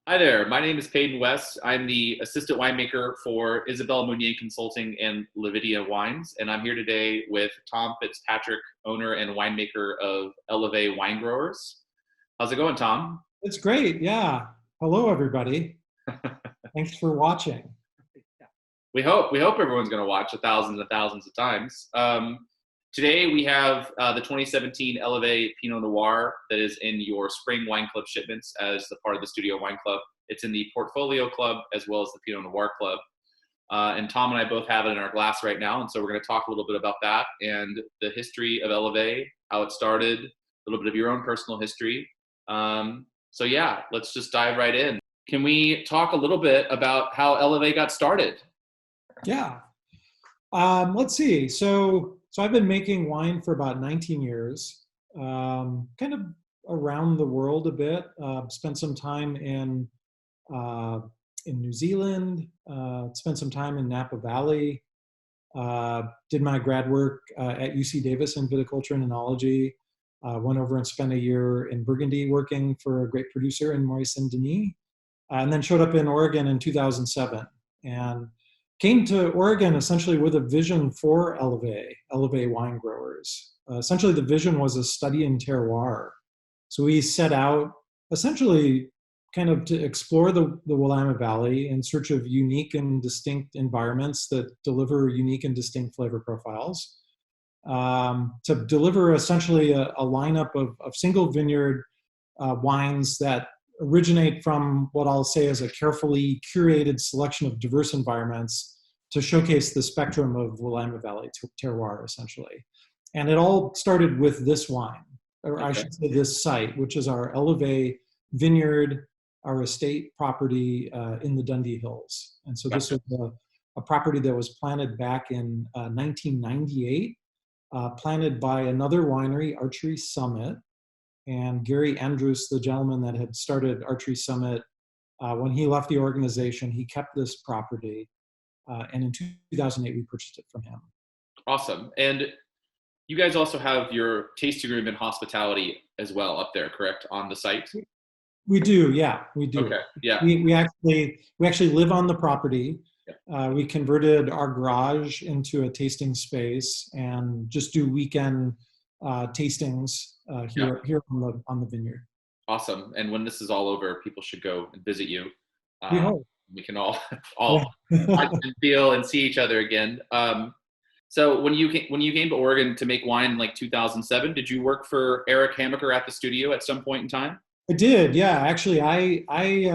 Hi there. My name is Peyton West. I'm the assistant winemaker for Isabel Meunier Consulting and Levidia Wines, and I'm here today with Tom Fitzpatrick, owner and winemaker of Elevee Wine Growers. How's it going, Tom? It's great. Yeah. Hello, everybody. Thanks for watching. We hope everyone's going to watch thousands and thousands of times. Today we have the 2017 Elevee Pinot Noir that is in your Spring Wine Club shipments as the part of the Studio Wine Club. It's in the Portfolio Club as well as the Pinot Noir Club. And Tom and I both have it in our glass right now, and so we're going to talk a little bit about that and the history of Elevee, how it started, a little bit of your own personal history. So yeah, let's just dive right in. Can we talk a little bit about how Elevee got started? Yeah. Let's see. So I've been making wine for about 19 years, kind of around the world a bit. Spent some time in New Zealand. Spent some time in Napa Valley. Did my grad work at UC Davis in viticulture and enology. Went over and spent a year in Burgundy working for a great producer in Maurice and Denis. And then showed up in Oregon in 2007 and came to Oregon essentially with a vision for Elevee Wine Growers. Essentially, the vision was a study in terroir. So we set out essentially kind of to explore the Willamette Valley in search of unique and distinct environments that deliver unique and distinct flavor profiles. To deliver essentially a lineup of single vineyard wines that originate from what I'll say is a carefully curated selection of diverse environments to showcase the spectrum of Willamette Valley terroir, essentially. And it all started with this wine, or I should say this site, which is our Elevee vineyard, our estate property in the Dundee Hills. And so this was a property that was planted back in 1998, planted by another winery, Archery Summit. And Gary Andrews, the gentleman that had started Archery Summit, when he left the organization, he kept this property. And in 2008, we purchased it from him. Awesome. And you guys also have your tasting room and hospitality as well up there, correct, on the site? We do, yeah, we do. Okay, yeah. We actually live on the property. Yeah. We converted our garage into a tasting space and just do weekend tastings here on the vineyard. Awesome. And when this is all over, people should go and visit you. We can all watch and feel and see each other again. So when you came to Oregon to make wine in like 2007, did you work for Eric Hamaker at the studio at some point in time? I did, yeah. Actually, I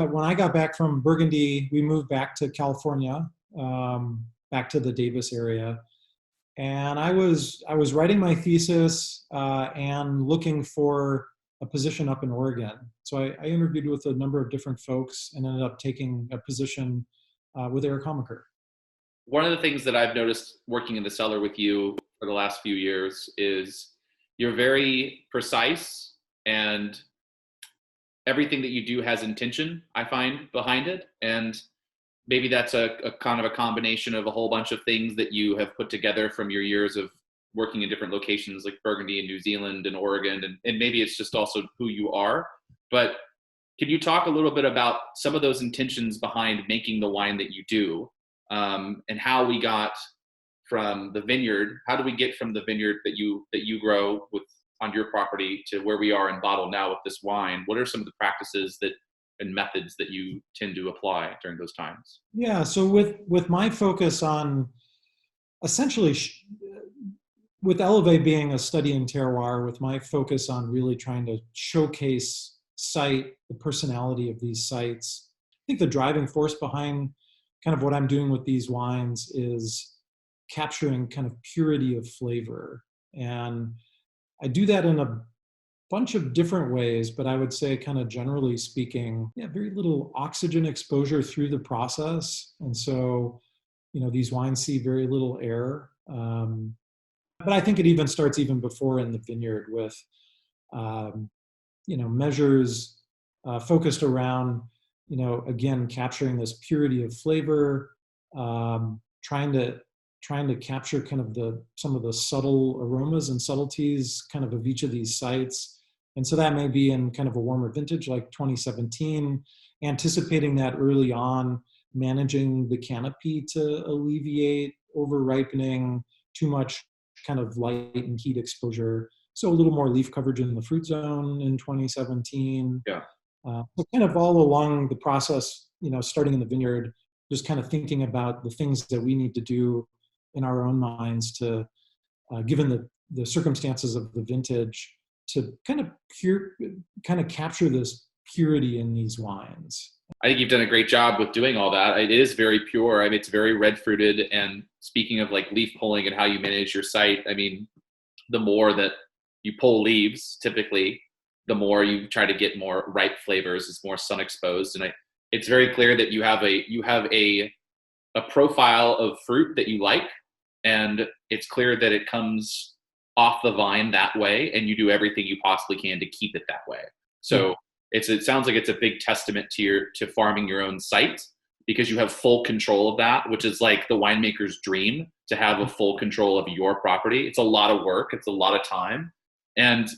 when I got back from Burgundy, we moved back to California, back to the Davis area. And I was writing my thesis and looking for a position up in Oregon. So I interviewed with a number of different folks and ended up taking a position with Eric Hamaker. One of the things that I've noticed working in the cellar with you for the last few years is you're very precise, and everything that you do has intention, I find, behind it. And maybe that's a kind of a combination of a whole bunch of things that you have put together from your years of working in different locations like Burgundy and New Zealand and Oregon, and maybe it's just also who you are. But can you talk a little bit about some of those intentions behind making the wine that you do, and how we got from the vineyard? How do we get from the vineyard that you grow with on your property to where we are in bottle now with this wine? What are some of the practices and methods that you tend to apply during those times? Yeah, so with my focus on essentially with Elevee being a study in terroir, with my focus on really trying to showcase the personality of these sites, I think the driving force behind kind of what I'm doing with these wines is capturing kind of purity of flavor. And I do that in a bunch of different ways, but I would say kind of generally speaking, very little oxygen exposure through the process. And so, these wines see very little air. But I think it even starts even before in the vineyard with, measures focused around, again, capturing this purity of flavor, trying to capture kind of some of the subtle aromas and subtleties kind of each of these sites. And so that may be in kind of a warmer vintage like 2017, anticipating that early on, managing the canopy to alleviate over ripening, too much kind of light and heat exposure. So a little more leaf coverage in the fruit zone in 2017. Yeah. So kind of all along the process, starting in the vineyard, just kind of thinking about the things that we need to do in our own minds to, given the circumstances of the vintage, to kind of capture this purity in these wines. I think you've done a great job with doing all that. It is very pure. I mean, it's very red fruited. And speaking of like leaf pulling and how you manage your site, I mean, the more that you pull leaves, typically, the more you try to get more ripe flavors. It's more sun exposed, and it's very clear that you have a profile of fruit that you like, and it's clear that it comes off the vine that way, and you do everything you possibly can to keep it that way. So it sounds like it's a big testament to farming your own site, because you have full control of that, which is like the winemaker's dream, to have a full control of your property. It's a lot of work. It's a lot of time. And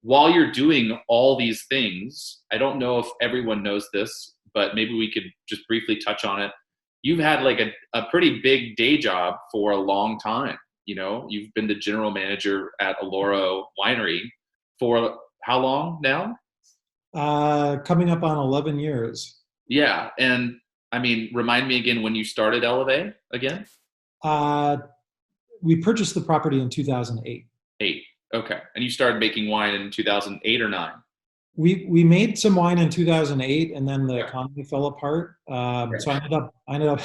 while you're doing all these things, I don't know if everyone knows this, but maybe we could just briefly touch on it. You've had like a pretty big day job for a long time. You've been the general manager at Aloro Winery for how long now? Coming up on 11 years. Yeah. And I mean, remind me again when you started Elevee again? We purchased the property in 2008. 8. Okay. And you started making wine in 2008 or 9? We made some wine in 2008, and then the economy fell apart. So I ended up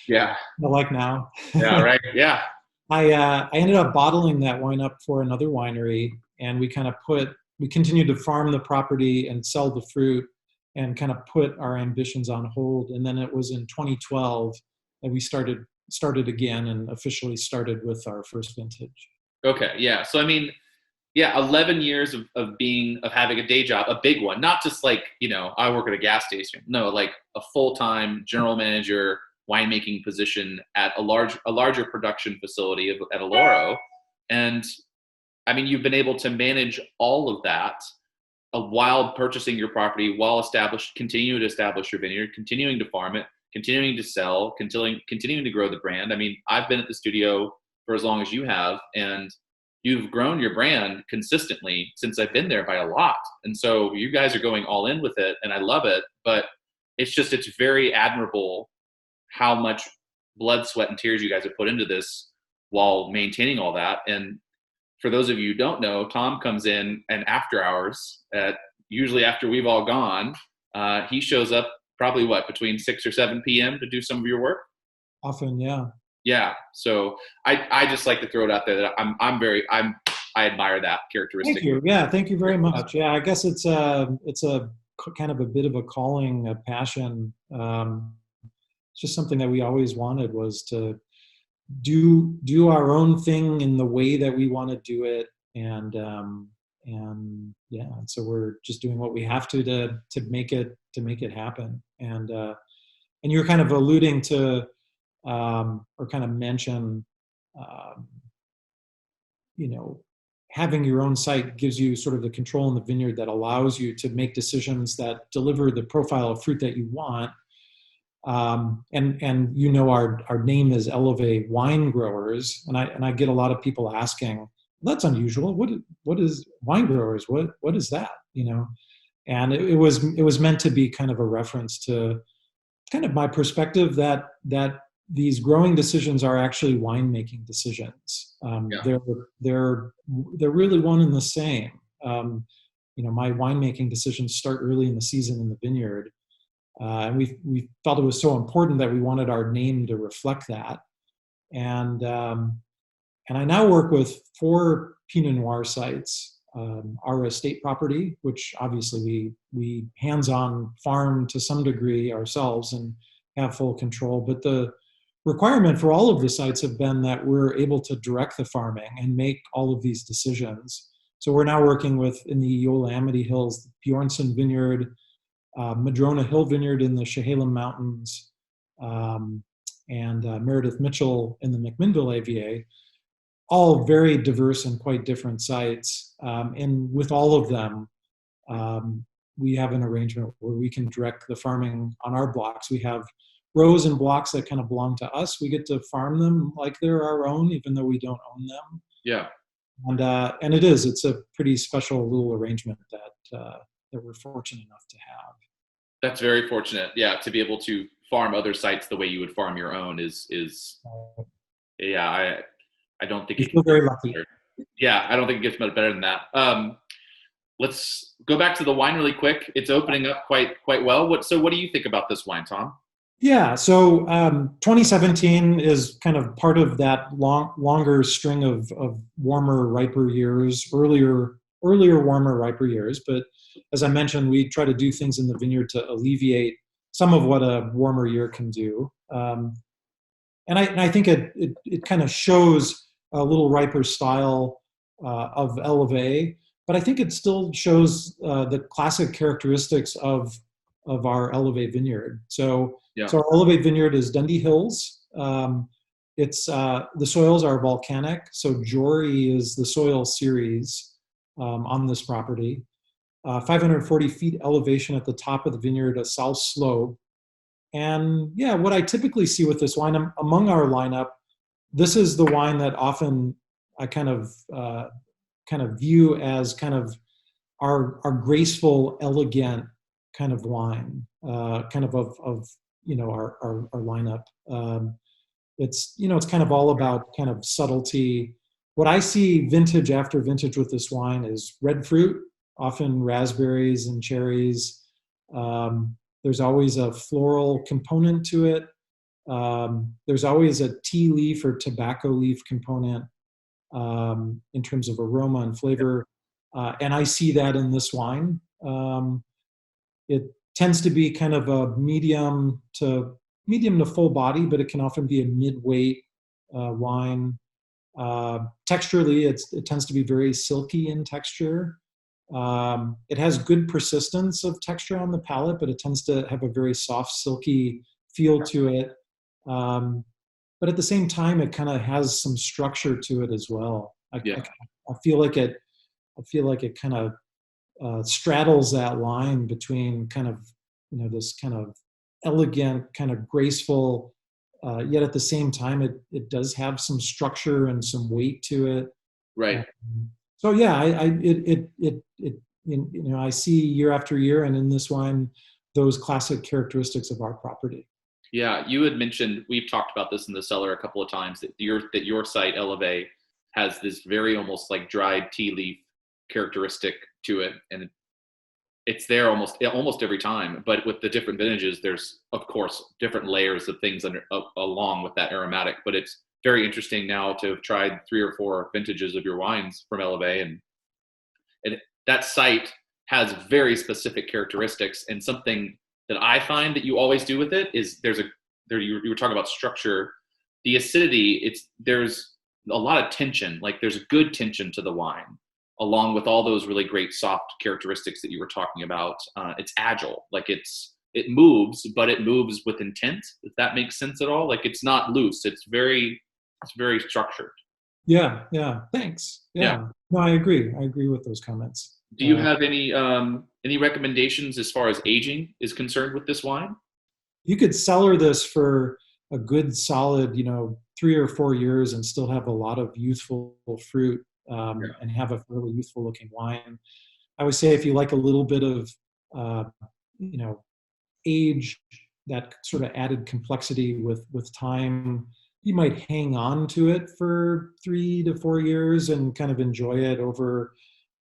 Yeah. like now. Yeah. Right. Yeah. I ended up bottling that wine up for another winery, and we continued to farm the property and sell the fruit, and kind of put our ambitions on hold. And then it was in 2012 that we started again and officially started with our first vintage. Okay. Yeah. So I mean, yeah, 11 years of having a day job, a big one, not just like, I work at a gas station. No, like a full-time general manager winemaking position at a larger production facility at Aloro. And I mean, you've been able to manage all of that while purchasing your property, while continuing to establish your vineyard, continuing to farm it, continuing to sell, continuing to grow the brand. I mean, I've been at the studio for as long as you have, and you've grown your brand consistently since I've been there by a lot. And so you guys are going all in with it, and I love it. But it's very admirable how much blood, sweat, and tears you guys have put into this while maintaining all that. And for those of you who don't know, Tom comes in and after hours, usually after we've all gone, he shows up probably between 6 or 7 p.m. to do some of your work? Often, yeah. Yeah. So I just like to throw it out there that I admire that characteristic. Thank you. Yeah. Thank you very much. Yeah. I guess it's a kind of a bit of a calling, a passion. It's just something that we always wanted, was to do our own thing in the way that we want to do it. And yeah, so we're just doing what we have to make it happen. And you're kind of alluding to, or kind of mention, having your own site gives you sort of the control in the vineyard that allows you to make decisions that deliver the profile of fruit that you want. And our name is Elevee Wine Growers, and I get a lot of people asking, well, that's unusual. What is wine growers? What is that? And it was meant to be kind of a reference to kind of my perspective that these growing decisions are actually winemaking decisions. They're really one and the same. My winemaking decisions start early in the season in the vineyard, and we felt it was so important that we wanted our name to reflect that. And I now work with 4 Pinot Noir sites. Our estate property, which obviously we hands-on farm to some degree ourselves and have full control, but the requirement for all of the sites have been that we're able to direct the farming and make all of these decisions. So we're now working with, in the Yola-Amity Hills, Bjornson Vineyard, Madrona Hill Vineyard in the Chehalem Mountains, and Meredith Mitchell in the McMinnville AVA, all very diverse and quite different sites. And with all of them, we have an arrangement where we can direct the farming on our blocks. We have rows and blocks that kind of belong to us. We get to farm them like they're our own, even though we don't own them. Yeah. And it's a pretty special little arrangement that we're fortunate enough to have. That's very fortunate. Yeah, to be able to farm other sites the way you would farm your own is yeah. I don't think We it feel can very get lucky. better. Yeah, I don't think it gets much better than that. Let's go back to the wine really quick. It's opening up quite well. What do you think about this wine, Tom? Yeah, so 2017 is kind of part of that longer string of warmer, riper years, earlier, warmer, riper years. But as I mentioned, we try to do things in the vineyard to alleviate some of what a warmer year can do. And I think it kind of shows a little riper style of Elevee, but I think it still shows the classic characteristics of our Elevee vineyard. Yeah. So our Elevee vineyard is Dundee Hills. It's the soils are volcanic. So Jory is the soil series on this property. 540 feet elevation at the top of the vineyard, a south slope. And yeah, what I typically see with this wine among our lineup, this is the wine that often I kind of view as kind of our graceful, elegant kind of wine, kind of our lineup. It's kind of all about kind of subtlety. What I see vintage after vintage with this wine is red fruit, often raspberries and cherries. There's always a floral component to it. There's always a tea leaf or tobacco leaf component in terms of aroma and flavor. And I see that in this wine. It tends to be kind of a medium to full body, but it can often be a mid-weight wine. Texturally, it tends to be very silky in texture. It has good persistence of texture on the palate, but it tends to have a very soft, silky feel to it. But at the same time, it kind of has some structure to it as well. I feel like it kind of straddles that line between kind of this kind of elegant, kind of graceful, yet at the same time it does have some structure and some weight to it. Right. So yeah, I see year after year, and in this wine, those classic characteristics of our property. Yeah, you had mentioned, we've talked about this in the cellar a couple of times, that your site Elevee has this very almost like dried tea leaf characteristic to it, and it's there almost every time. But with the different vintages, there's of course different layers of things along with that aromatic. But it's very interesting now to have tried 3 or 4 vintages of your wines from Elevee, and that site has very specific characteristics. And something that I find that you always do with it is you were talking about structure, the acidity. There's a lot of tension, like there's a good tension to the wine, along with all those really great soft characteristics that you were talking about. It's agile, like it moves, but it moves with intent, if that makes sense at all. Like it's not loose, it's very structured. Yeah, thanks. Yeah. No, I agree with those comments. Do you have any recommendations as far as aging is concerned with this wine? You could cellar this for a good solid 3 or 4 years and still have a lot of youthful fruit, and have a really youthful looking wine. I would say if you like a little bit of age, that sort of added complexity with time, you might hang on to it for 3 to 4 years and kind of enjoy it over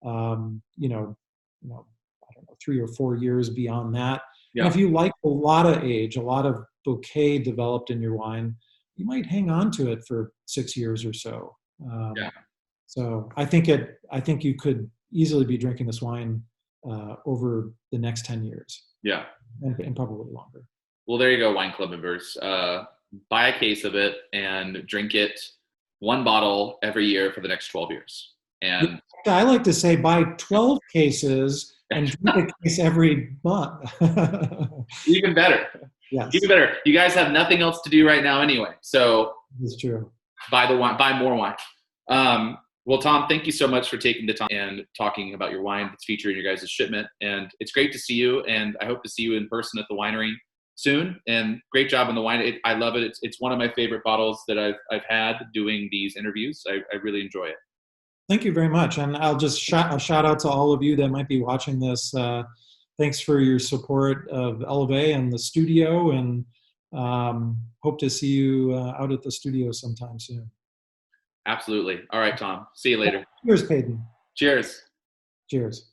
I don't know, 3 or 4 years beyond that. Yeah. And if you like a lot of age, a lot of bouquet developed in your wine, you might hang on to it for 6 years or so. So I think you could easily be drinking this wine over the next 10 years. Yeah. And probably longer. Well, there you go, wine club members. Buy a case of it and drink it, 1 bottle every year for the next 12 years. And I like to say buy 12 cases and drink a case every month. Even better. Yes. Even better. You guys have nothing else to do right now anyway. So it's true. buy more wine. Well, Tom, thank you so much for taking the time and talking about your wine that's featured in your guys' shipment. And it's great to see you. And I hope to see you in person at the winery soon. And great job on the wine. I love it. It's one of my favorite bottles that I've had doing these interviews. I really enjoy it. Thank you very much. And I'll just shout out to all of you that might be watching this. Thanks for your support of Elevee and the studio, and hope to see you out at the studio sometime soon. Absolutely. All right, Tom. See you later. Cheers, Peyton. Cheers. Cheers.